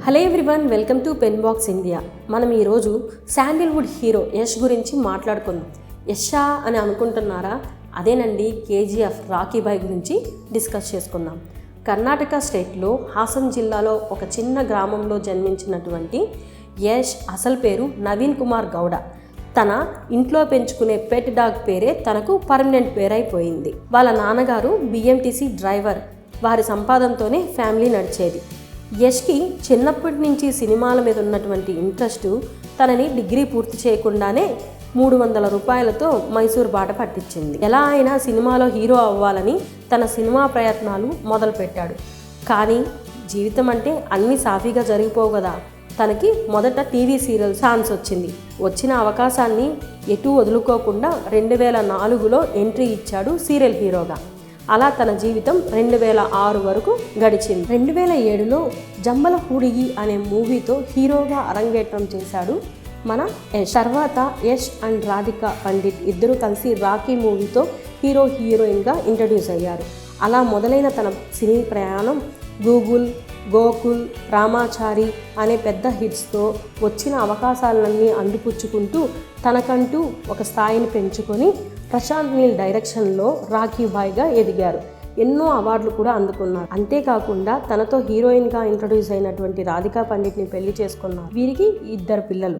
Hello everyone, welcome to pen box India. మనం ఈరోజు Sandalwood hero Yash గురించి మాట్లాడుకుందాం. యషా అని అనుకుంటున్నారా? అదేనండి, కేజీఎఫ్ రాకీ బాయ్ గురించి డిస్కస్ చేసుకుందాం. కర్ణాటక స్టేట్లో హాసన్ జిల్లాలో ఒక చిన్న గ్రామంలో జన్మించినటువంటి యష్ అసలు పేరు నవీన్ కుమార్ గౌడ. తన ఇంట్లో పెంచుకునే పెట్ డాగ్ పేరే తనకు పర్మనెంట్ పేరైపోయింది. వాళ్ళ నాన్నగారు బిఎంటీసీ డ్రైవర్. వారి సంపాదనతోనే ఫ్యామిలీ నడిచేది. యష్కి చిన్నప్పటి నుంచి సినిమాల మీద ఉన్నటువంటి ఇంట్రెస్ట్ తనని డిగ్రీ పూర్తి చేయకుండానే 300 రూపాయలతో మైసూర్ బాట పట్టించింది. ఎలా అయినా సినిమాలో హీరో అవ్వాలని తన సినిమా ప్రయత్నాలు మొదలుపెట్టాడు. కానీ జీవితం అంటే అన్నీ సాఫీగా జరిగిపోవు కదా. తనకి మొదట టీవీ సీరియల్ ఛాన్స్ వచ్చింది. వచ్చిన అవకాశాన్ని ఎటూ వదులుకోకుండా 2004లో ఎంట్రీ ఇచ్చాడు సీరియల్ హీరోగా. అలా తన జీవితం 2006 వరకు గడిచింది. 2007లో జంబల హూడిగి అనే మూవీతో హీరోగా అరంగేట్రం చేశాడు మన యష్. తర్వాత యష్ అండ్ రాధికా పండిట్ ఇద్దరు కలిసి రాకీ మూవీతో హీరోయిన్గా ఇంట్రడ్యూస్ అయ్యారు. అలా మొదలైన తన సినీ ప్రయాణం గూగుల్, గోకుల్, రామాచారి అనే పెద్ద హిట్స్తో వచ్చిన అవకాశాలన్నీ అందిపుచ్చుకుంటూ తనకంటూ ఒక స్థాయిని పెంచుకొని ప్రశాంత్ నీల్ డైరెక్షన్లో రాకీ బాయ్గా ఎదిగారు. ఎన్నో అవార్డులు కూడా అందుకున్నారు. అంతేకాకుండా తనతో హీరోయిన్గా ఇంట్రడ్యూస్ అయినటువంటి రాధికా పండిట్ని పెళ్లి చేసుకున్నారు. వీరికి 2 పిల్లలు.